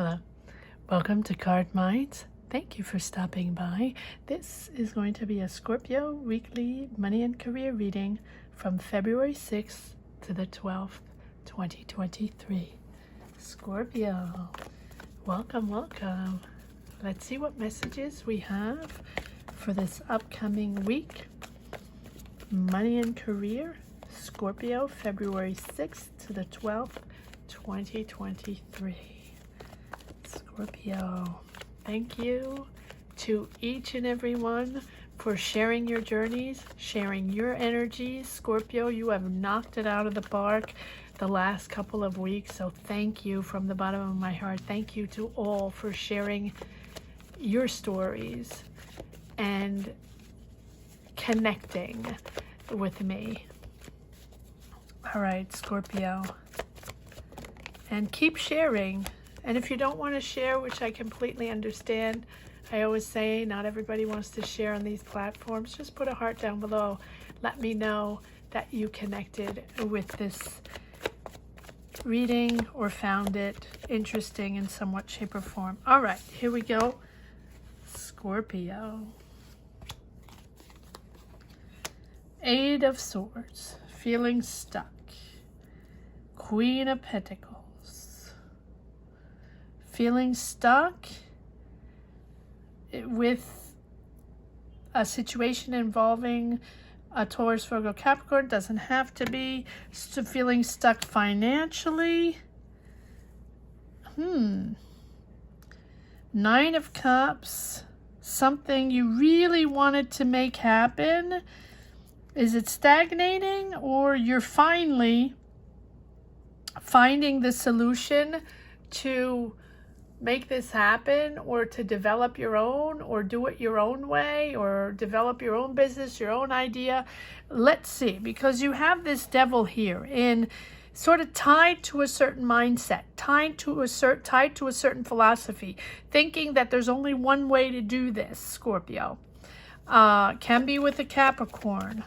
Hello, welcome to Card Minds. Thank you for stopping by. This is going to be a Scorpio weekly money and career reading from February 6th to the 12th, 2023. Scorpio, welcome, welcome. Let's see what messages we have for this upcoming week. Money and career, Scorpio, February 6th to the 12th, 2023. Scorpio, thank you to each and every one for sharing your journeys, sharing your energies. Scorpio, you have knocked it out of the park the last couple of weeks, so thank you from the bottom of my heart. Thank you to all for sharing your stories and connecting with me. All right, Scorpio, and keep sharing. And if you don't want to share, which I completely understand, I always say not everybody wants to share on these platforms. Just put a heart down below. Let me know that you connected with this reading or found it interesting in somewhat shape or form. All right, here we go. Scorpio. Eight of Swords. Feeling stuck. Queen of Pentacles. Feeling stuck with a situation involving a Taurus, Virgo, Capricorn. Doesn't have to be. Feeling stuck financially. Nine of Cups. Something you really wanted to make happen. Is it stagnating, or you're finally finding the solution to make this happen, or to develop your own, or do it your own way, or develop your own business, your own idea? Let's see, because you have this devil here in sort of tied to a certain mindset, tied to a certain philosophy, thinking that there's only one way to do this, Scorpio. Can be with a Capricorn.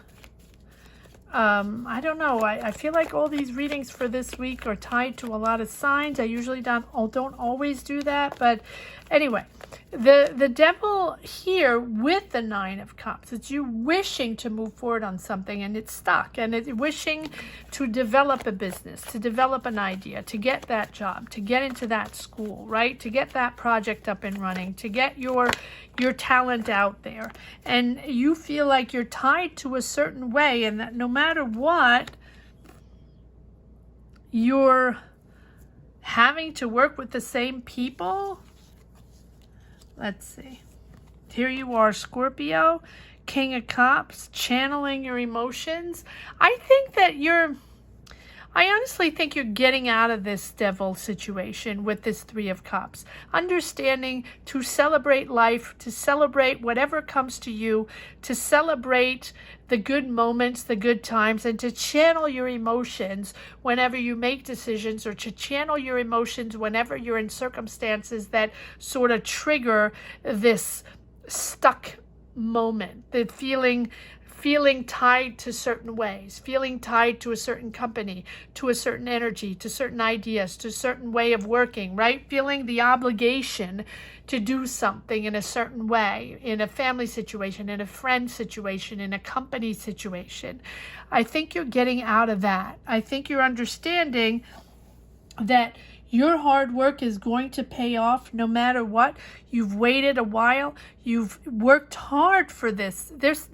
I don't know. I feel like all these readings for this week are tied to a lot of signs. I usually don't always do that. But anyway, the devil here with the Nine of Cups, it's you wishing to move forward on something and it's stuck. And it's wishing to develop a business, to develop an idea, to get that job, to get into that school, right? To get that project up and running, to get your talent out there. And you feel like you're tied to a certain way, and that no matter what, you're having to work with the same people. Let's see. Here you are, Scorpio, King of Cups, channeling your emotions. I honestly think you're getting out of this devil situation with this Three of Cups. Understanding to celebrate life, to celebrate whatever comes to you, to celebrate the good moments, the good times, and to channel your emotions whenever you make decisions, or to channel your emotions whenever you're in circumstances that sort of trigger this stuck moment, the feeling tied to certain ways, feeling tied to a certain company, to a certain energy, to certain ideas, to a certain way of working, right? Feeling the obligation to do something in a certain way, in a family situation, in a friend situation, in a company situation. I think you're getting out of that. I think you're understanding that your hard work is going to pay off no matter what. You've waited a while. You've worked hard for this. There's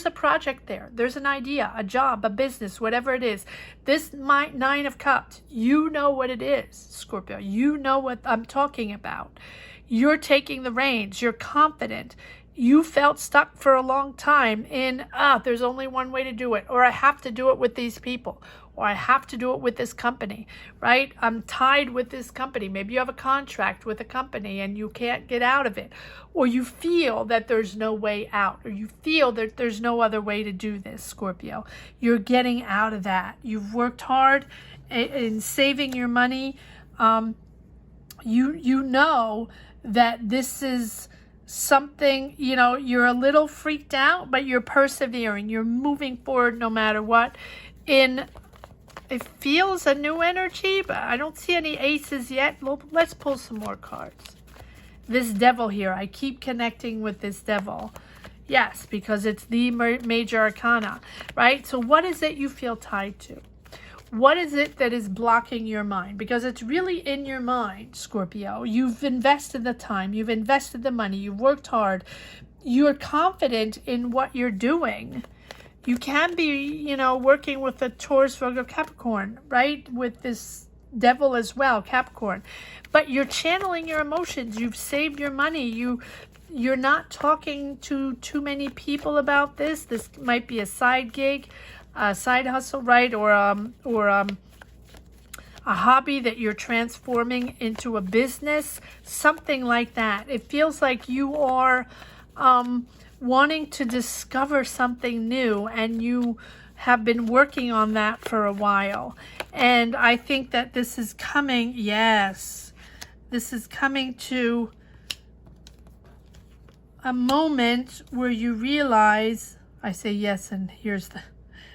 a project there. There's an idea, a job, a business, whatever it is. This Nine of Cups, you know what it is, Scorpio. You know what I'm talking about. You're taking the reins. You're confident. You felt stuck for a long time in, there's only one way to do it, or I have to do it with these people, or I have to do it with this company, right? I'm tied with this company. Maybe you have a contract with a company and you can't get out of it, or you feel that there's no way out, or you feel that there's no other way to do this, Scorpio. You're getting out of that. You've worked hard in saving your money. You know that this is something, you're a little freaked out, but you're persevering. You're moving forward no matter what in it feels a new energy, but I don't see any aces yet. Let's pull some more cards. This devil here, I keep connecting with this devil. Yes, because it's the major arcana, right? So what is it you feel tied to? What is it that is blocking your mind? Because it's really in your mind, Scorpio. You've invested the time, you've invested the money, you've worked hard. You're confident in what you're doing. You can be, you know, working with a Taurus, Virgo, Capricorn, right? With this devil as well, Capricorn. But you're channeling your emotions. You've saved your money. You're not talking to too many people about this. This might be a side gig, a side hustle, right? Or a hobby that you're transforming into a business, something like that. It feels like you are wanting to discover something new, and you have been working on that for a while. And I think that this is coming, yes, this is coming to a moment where you realize, I say yes, and here's the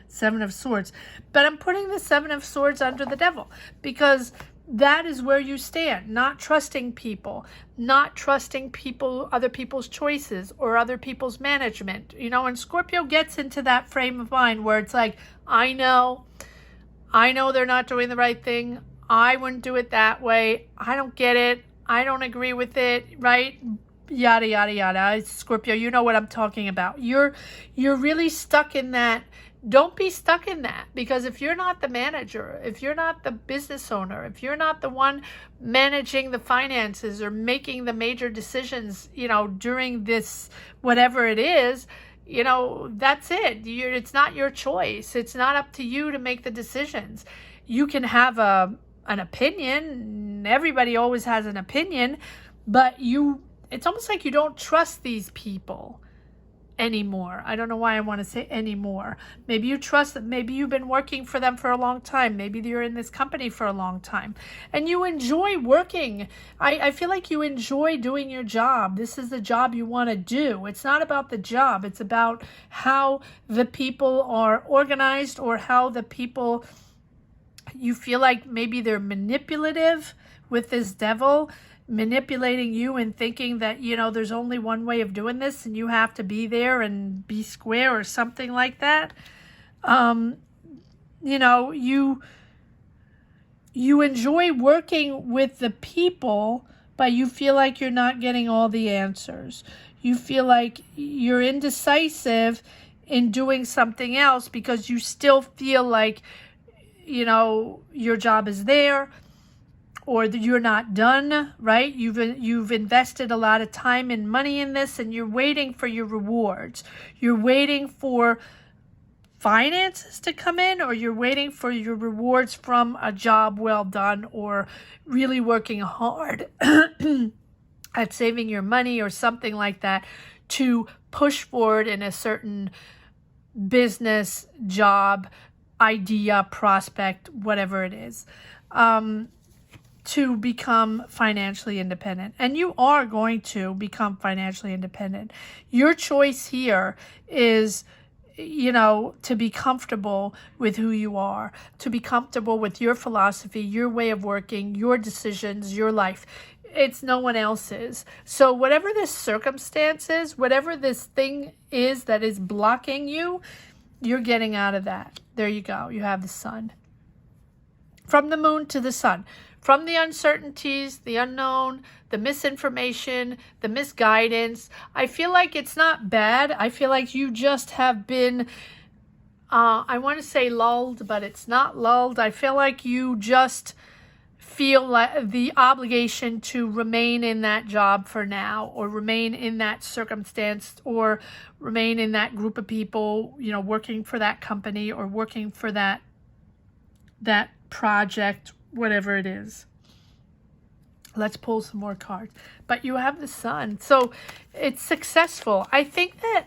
Seven of Swords, but I'm putting the Seven of Swords under the devil, because that is where you stand, not trusting people, not trusting people, other people's choices or other people's management. You know, and Scorpio gets into that frame of mind where it's like, I know they're not doing the right thing. I wouldn't do it that way. I don't get it. I don't agree with it, right? Yada, yada, yada. Scorpio, you know what I'm talking about. You're really stuck in that. Don't be stuck in that, because if you're not the manager, if you're not the business owner, if you're not the one managing the finances or making the major decisions, you know, during this, whatever it is, you know, that's it. It's not your choice. It's not up to you to make the decisions. You can have an opinion. Everybody always has an opinion, but it's almost like you don't trust these people anymore. I don't know why I want to say anymore. Maybe you trust that. Maybe you've been working for them for a long time. Maybe you're in this company for a long time and you enjoy working. I feel like you enjoy doing your job. This is the job you want to do. It's not about the job. It's about how the people are organized, or how the people, you feel like maybe they're manipulative with this devil, manipulating you and thinking that, you know, there's only one way of doing this and you have to be there and be square or something like that. You know, you enjoy working with the people, but you feel like you're not getting all the answers. You feel like you're indecisive in doing something else because you still feel like, you know, your job is there, or you're not done, right? You've invested a lot of time and money in this, and you're waiting for your rewards. You're waiting for finances to come in, or you're waiting for your rewards from a job well done, or really working hard at saving your money or something like that to push forward in a certain business, job, idea, prospect, whatever it is. To become financially independent. And you are going to become financially independent. Your choice here is, you know, to be comfortable with who you are, to be comfortable with your philosophy, your way of working, your decisions, your life. It's no one else's. So whatever this circumstance is, whatever this thing is that is blocking you, you're getting out of that. There you go. You have the sun. From the moon to the sun. From the uncertainties, the unknown, the misinformation, the misguidance. I feel like it's not bad. I feel like you just have been, I want to say lulled, but it's not lulled. I feel like you just feel like the obligation to remain in that job for now, or remain in that circumstance, or remain in that group of people, you know, working for that company or working for that project, whatever it is. Let's pull some more cards. But you have the sun. So it's successful. I think that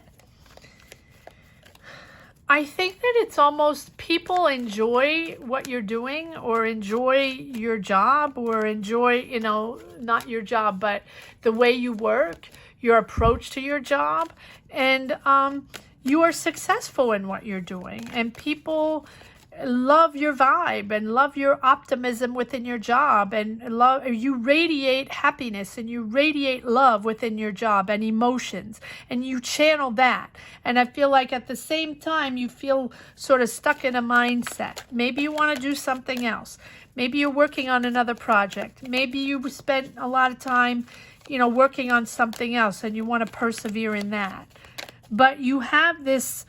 it's almost people enjoy what you're doing, or enjoy your job, or enjoy, you know, not your job, but the way you work, your approach to your job. And you are successful in what you're doing. And people love your vibe and love your optimism within your job, and you radiate happiness and you radiate love within your job and emotions, and you channel that. And I feel like at the same time you feel sort of stuck in a mindset. Maybe you want to do something else. Maybe you're working on another project. Maybe you spent a lot of time, working on something else and you want to persevere in that. But you have this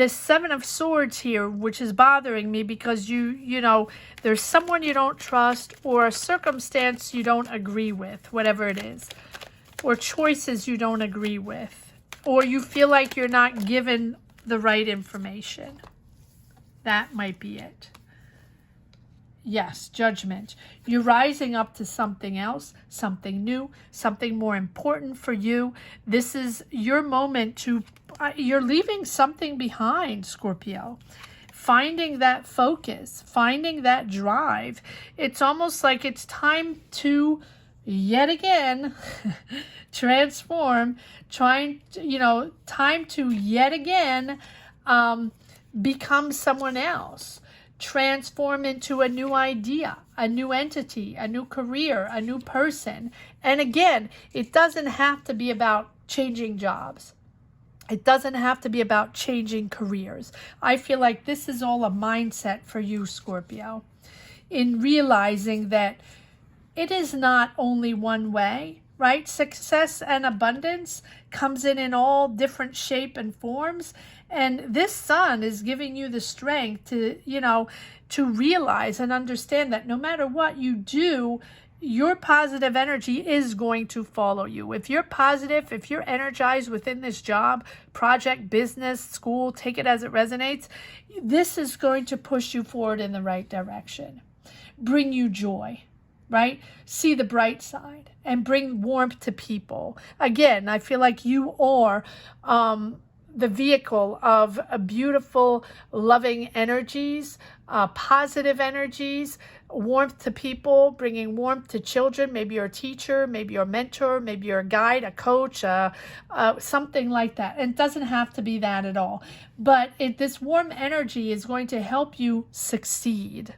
Seven of Swords here, which is bothering me because there's someone you don't trust, or a circumstance you don't agree with, whatever it is, or choices you don't agree with, or you feel like you're not given the right information. That might be it. Yes, Judgment. You're rising up to something else, something new, something more important for you. This is your moment to, you're leaving something behind, Scorpio. Finding that focus, finding that drive. It's almost like it's time to, yet again, transform, time to yet again become someone else. Transform into a new idea, a new entity, a new career, a new person. And again, it doesn't have to be about changing jobs. It doesn't have to be about changing careers. I feel like this is all a mindset for you, Scorpio, in realizing that it is not only one way, right? Success and abundance comes in all different shape and forms. And this sun is giving you the strength to, to realize and understand that no matter what you do, your positive energy is going to follow you. If you're positive, if you're energized within this job, project, business, school, take it as it resonates, this is going to push you forward in the right direction. Bring you joy, right? See the bright side and bring warmth to people. Again, I feel like you are the vehicle of beautiful, loving energies, positive energies, warmth to people, bringing warmth to children. Maybe you're a teacher, maybe you're a mentor, maybe you're a guide, a coach, something like that. And it doesn't have to be that at all. But this warm energy is going to help you succeed.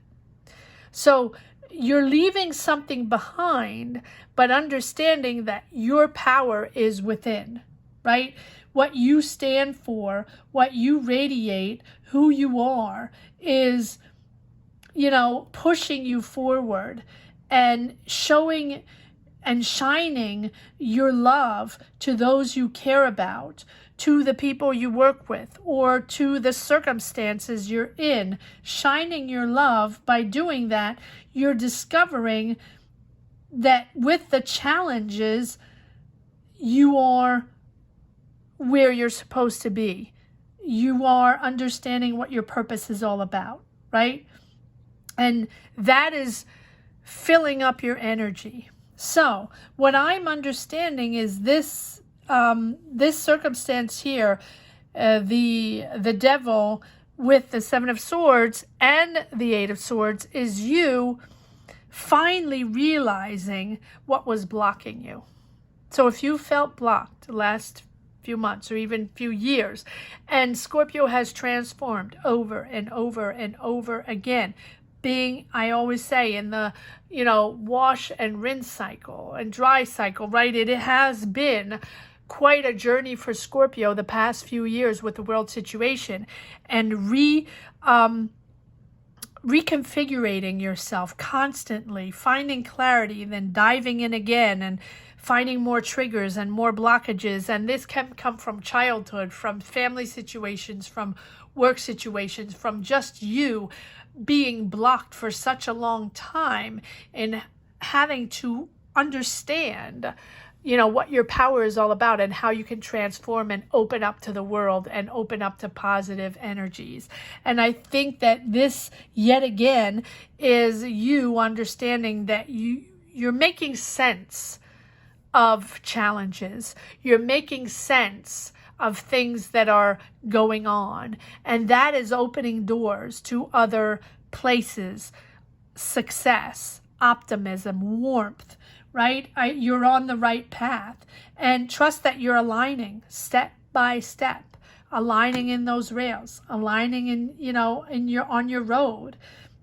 So you're leaving something behind, but understanding that your power is within, right? What you stand for, what you radiate, who you are is, pushing you forward and showing and shining your love to those you care about, to the people you work with, or to the circumstances you're in. Shining your love, by doing that, you're discovering that with the challenges, you are where you're supposed to be. You are understanding what your purpose is all about, right? And that is filling up your energy. So what I'm understanding is this circumstance here, the devil with the Seven of Swords and the Eight of Swords, is you finally realizing what was blocking you. So if you felt blocked the last few months or even few years, and Scorpio has transformed over and over and over again, being, I always say, in the wash and rinse cycle and dry cycle, right? It has been quite a journey for Scorpio the past few years with the world situation, and reconfiguring yourself constantly, finding clarity, then diving in again and finding more triggers and more blockages. And this can come from childhood, from family situations, from work situations, from just you being blocked for such a long time and having to understand what your power is all about and how you can transform and open up to the world and open up to positive energies. And I think that this, yet again, is you understanding that you're making sense of challenges. You're making sense of things that are going on. And that is opening doors to other places, success, optimism, warmth, right? You're on the right path, and trust that you're aligning step by step aligning in those rails, aligning in, you know, on your road.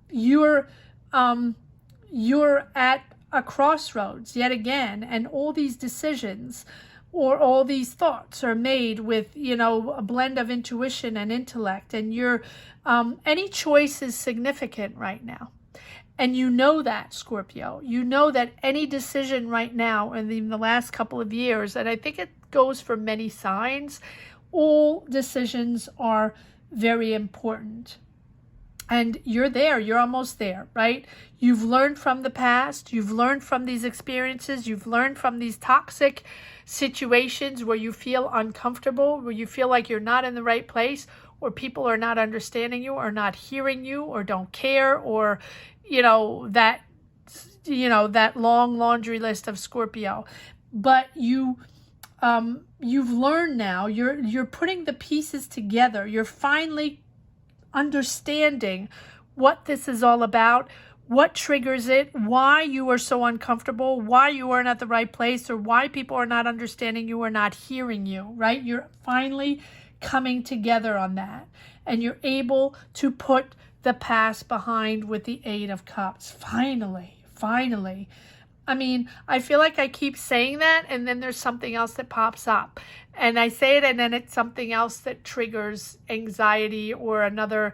You're at a crossroads yet again, and all these decisions or all these thoughts are made with, you know, a blend of intuition and intellect, and any choice is significant right now. And you know that, Scorpio. You know that any decision right now in the last couple of years, and I think it goes for many signs, all decisions are very important. And you're there. You're almost there, right? You've learned from the past. You've learned from these experiences. You've learned from these toxic situations where you feel uncomfortable, where you feel like you're not in the right place, or people are not understanding you, or not hearing you, or don't care, or, you know, that long laundry list of Scorpio. But you've learned now. You're putting the pieces together. You're finally understanding what this is all about, what triggers it, why you are so uncomfortable, why you aren't at the right place, or why people are not understanding you or not hearing you, right? You're finally coming together on that, and you're able to put the past behind with the Eight of Cups. Finally. I mean, I feel like I keep saying that, and then there's something else that pops up. And I say it, and then it's something else that triggers anxiety or another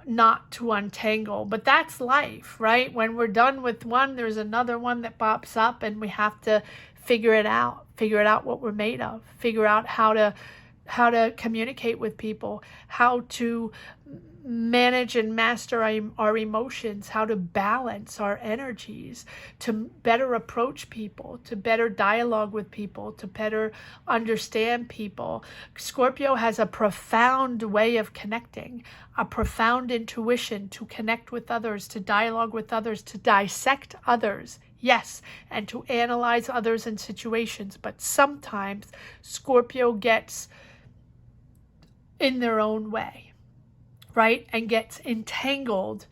knot to untangle. But that's life, right? When we're done with one, there's another one that pops up, and we have to figure it out what we're made of, figure out how to communicate with people, how to manage and master our emotions, how to balance our energies, to better approach people, to better dialogue with people, to better understand people. Scorpio has a profound way of connecting, a profound intuition to connect with others, to dialogue with others, to dissect others. Yes, and to analyze others and situations. But sometimes Scorpio gets in their own way, right? And gets entangled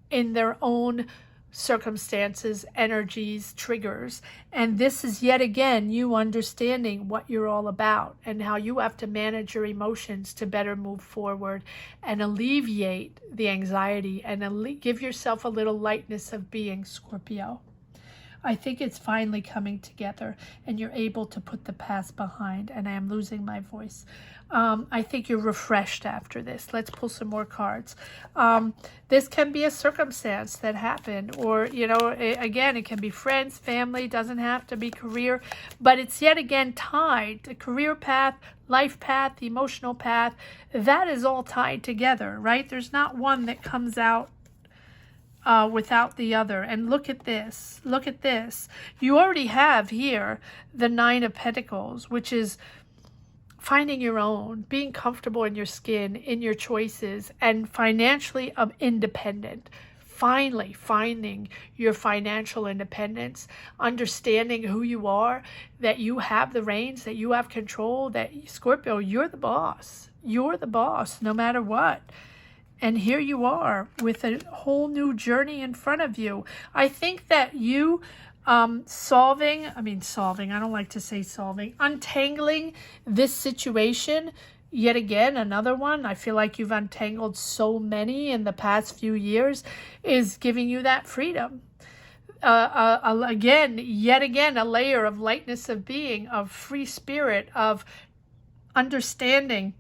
in their own circumstances, energies, triggers. And this is yet again you understanding what you're all about and how you have to manage your emotions to better move forward and alleviate the anxiety and give yourself a little lightness of being, Scorpio. I think it's finally coming together, and you're able to put the past behind, and I am losing my voice. I think you're refreshed after this. Let's pull some more cards. This can be a circumstance that happened, or, you know, again, it can be friends, family, doesn't have to be career, but it's yet again tied. The career path, life path, the emotional path, that is all tied together, right? There's not one that comes out without the other. And look at this. Look at this. You already have here the Nine of Pentacles, which is finding your own, being comfortable in your skin, in your choices, and financially independent. Finally finding your financial independence, understanding who you are, that you have the reins, that you have control, that Scorpio, you're the boss. You're the boss no matter what. And here you are with a whole new journey in front of you. I think that you untangling this situation, yet again, another one, I feel like you've untangled so many in the past few years, is giving you that freedom. Yet again, a layer of lightness of being, of free spirit, of understanding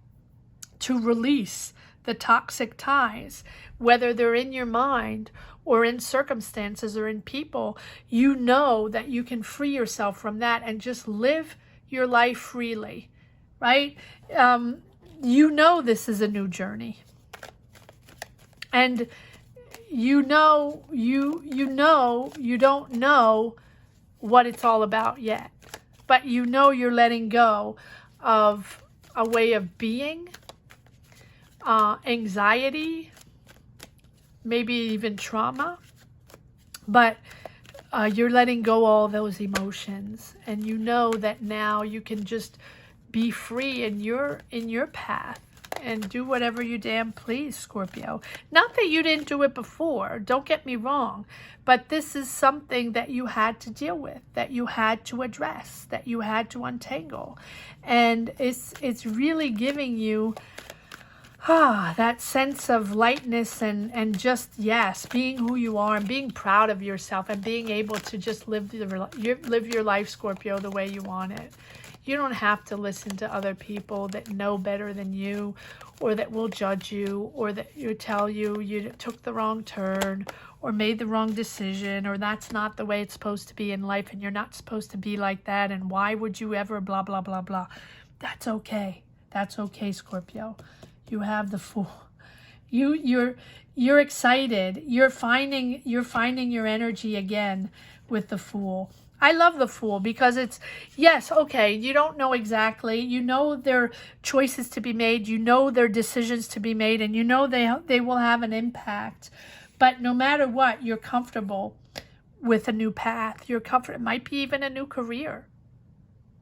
to release the toxic ties, whether they're in your mind or in circumstances or in people. You know that you can free yourself from that and just live your life freely, right? You know this is a new journey, and you don't know what it's all about yet, but you know you're letting go of a way of being, anxiety, maybe even trauma, but you're letting go all those emotions, and you know that now you can just be free in your path, and do whatever you damn please, Scorpio. Not that you didn't do it before, don't get me wrong, but this is something that you had to deal with, that you had to address, that you had to untangle. And it's really giving you that sense of lightness and just, yes, being who you are and being proud of yourself and being able to just live your life, Scorpio, the way you want it. You don't have to listen to other people that know better than you, or that will judge you, or that you tell you took the wrong turn or made the wrong decision, or that's not the way it's supposed to be in life and you're not supposed to be like that, and why would you ever blah, blah, blah, blah. That's okay. That's okay, Scorpio. You have the Fool. You're excited. You're finding your energy again with the Fool. I love the Fool because it's, yes, okay, you don't know exactly. You know there are choices to be made. You know there are decisions to be made, and you know they will have an impact. But no matter what, you're comfortable with a new path. You're comfortable. It might be even a new career,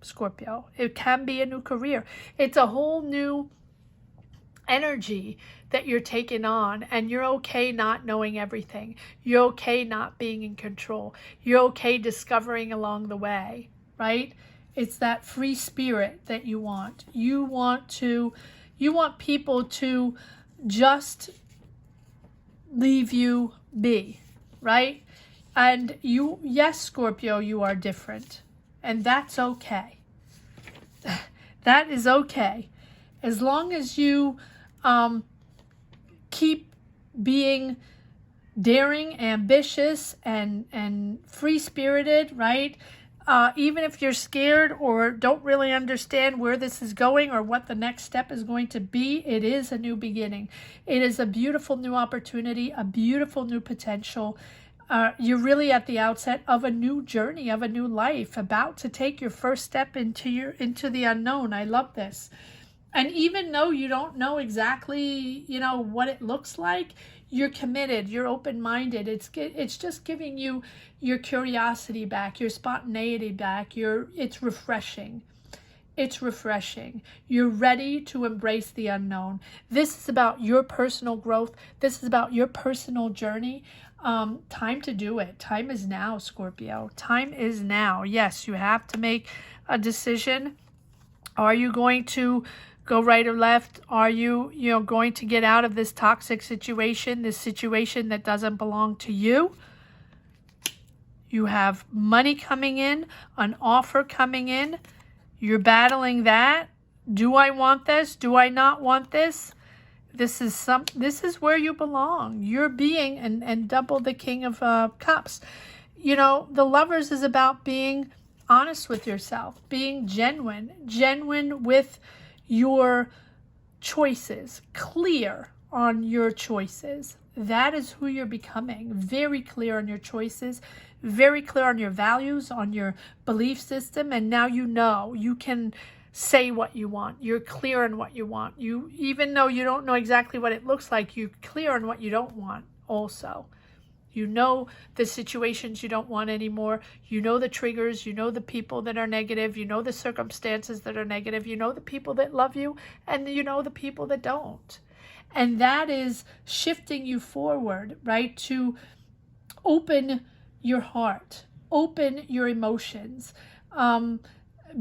Scorpio. It can be a new career. It's a whole new energy that you're taking on, and you're okay not knowing everything. You're okay not being in control. You're okay discovering along the way, right? It's that free spirit that you want. You want people to just leave you be, right? And yes, Scorpio, you are different, and that's okay. That is okay. As long as you keep being daring, ambitious, and free-spirited, right? Even if you're scared or don't really understand where this is going or what the next step is going to be, it is a new beginning. It is a beautiful new opportunity, a beautiful new potential. You're really at the outset of a new journey, of a new life, about to take your first step into the unknown. I love this. And even though you don't know exactly, what it looks like, you're committed, you're open-minded. It's just giving you your curiosity back, your spontaneity back. It's refreshing. It's refreshing. You're ready to embrace the unknown. This is about your personal growth. This is about your personal journey. Time to do it. Time is now, Scorpio. Time is now. Yes, you have to make a decision. Are you going to go right or left? Are you going to get out of this toxic situation, this situation that doesn't belong to you? You have money coming in, an offer coming in. You're battling that. Do I want this? Do I not want this? This is where you belong. You're being, and double the King of Cups. The Lovers is about being honest with yourself, being genuine with your choices, clear on your choices. That is who you're becoming. Very clear on your choices, very clear on your values, on your belief system, and now you can say what you want. You're clear on what you want. Even though you don't know exactly what it looks like, you're clear on what you don't want also. You know the situations you don't want anymore. You know the triggers. You know the people that are negative. You know the circumstances that are negative. You know the people that love you, and you know the people that don't. And that is shifting you forward, right? To open your heart, open your emotions,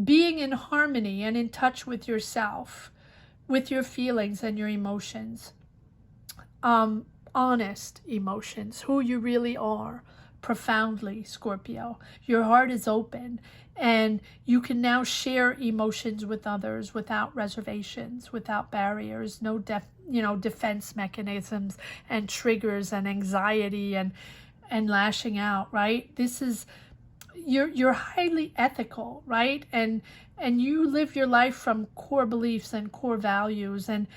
being in harmony and in touch with yourself, with your feelings and your emotions. Honest emotions, who you really are, profoundly, Scorpio. Your heart is open, and you can now share emotions with others without reservations, without barriers, no defense mechanisms and triggers and anxiety and lashing out, right? This is, you're highly ethical, right? And you live your life from core beliefs and core values, and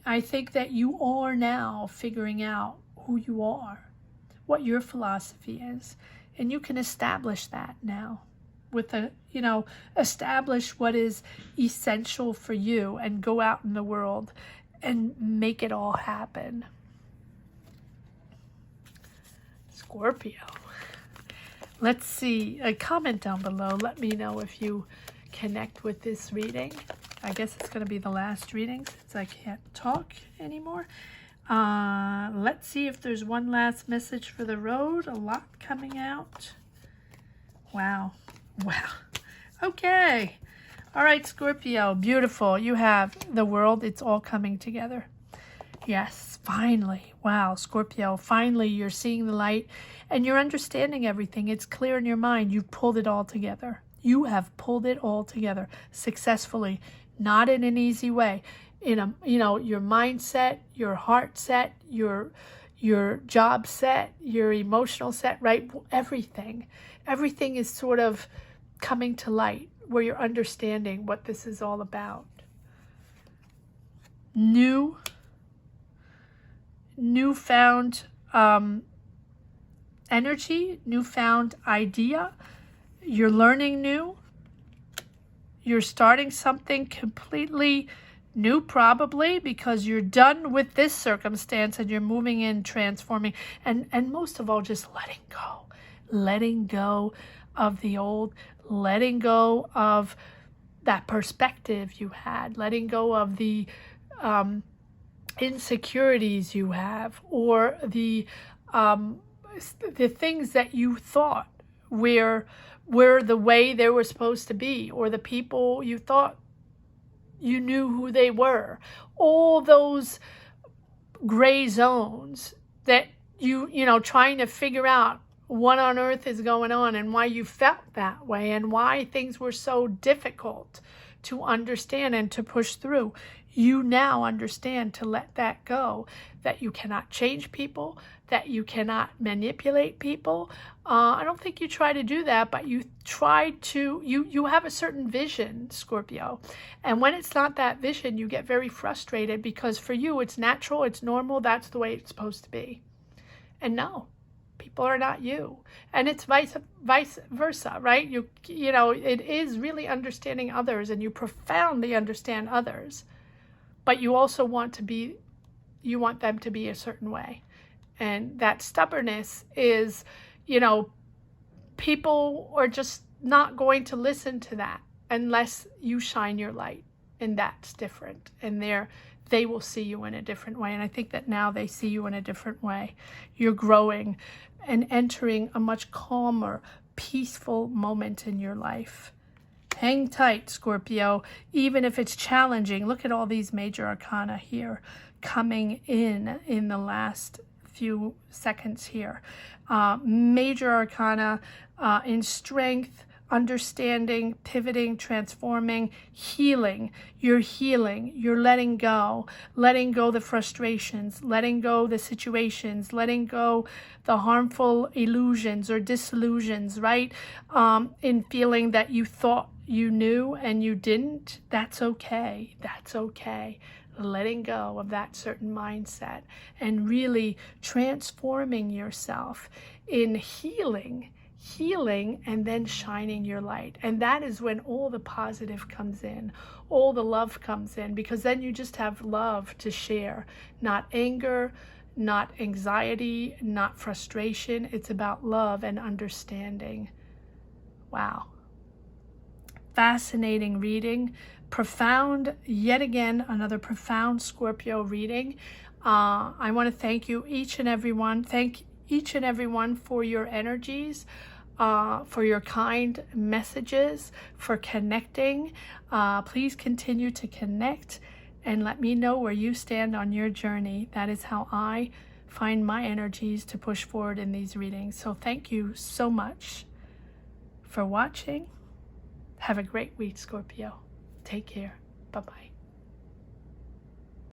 I think that you are now figuring out who you are, what your philosophy is, and you can establish that now with establish what is essential for you and go out in the world and make it all happen. Scorpio. Let's see, a comment down below. Let me know if you connect with this reading. I guess it's going to be the last reading since I can't talk anymore. Let's see if there's one last message for the road. A lot coming out. Wow. Wow. Okay. All right, Scorpio. Beautiful. You have the world. It's all coming together. Yes, finally. Wow, Scorpio. Finally, you're seeing the light and you're understanding everything. It's clear in your mind. You've pulled it all together. You have pulled it all together successfully, not in an easy way. In a, your mindset, your heart set, your job set, your emotional set, right? Everything is sort of coming to light where you're understanding what this is all about. Newfound energy, newfound idea. You're learning new. You're starting something completely new, probably, because you're done with this circumstance and you're moving in, transforming, and most of all, just letting go of the old, letting go of that perspective you had, letting go of the insecurities you have, or the things that you thought were the way they were supposed to be, or the people you thought you knew who they were. All those gray zones that you trying to figure out what on earth is going on and why you felt that way and why things were so difficult to understand and to push through. You now understand to let that go, that you cannot change people, that you cannot manipulate people. I don't think you try to do that, but you try to, you have a certain vision, Scorpio. And when it's not that vision, you get very frustrated because for you, it's natural, it's normal, that's the way it's supposed to be. And no, people are not you. And it's vice versa, right? It is really understanding others, and you profoundly understand others. But you also want them to be a certain way. And that stubbornness is, people are just not going to listen to that unless you shine your light. And that's different. And they will see you in a different way. And I think that now they see you in a different way. You're growing and entering a much calmer, peaceful moment in your life. Hang tight, Scorpio, even if it's challenging. Look at all these major arcana here coming in the last few seconds here. Major arcana in strength, understanding, pivoting, transforming, healing. You're healing. You're letting go the frustrations, letting go the situations, letting go the harmful illusions or disillusions, right? In feeling that you thought you knew and you didn't. That's okay. That's okay. Letting go of that certain mindset and really transforming yourself in healing and then shining your light. And that is when all the positive comes in, all the love comes in, because then you just have love to share, not anger, not anxiety, not frustration. It's about love and understanding. Wow. Fascinating reading. Profound, yet again, another profound Scorpio reading. I want to thank you, each and everyone. Thank each and everyone for your energies, for your kind messages, for connecting. Please continue to connect and let me know where you stand on your journey. That is how I find my energies to push forward in these readings. So thank you so much for watching. Have a great week, Scorpio. Take care. Bye-bye.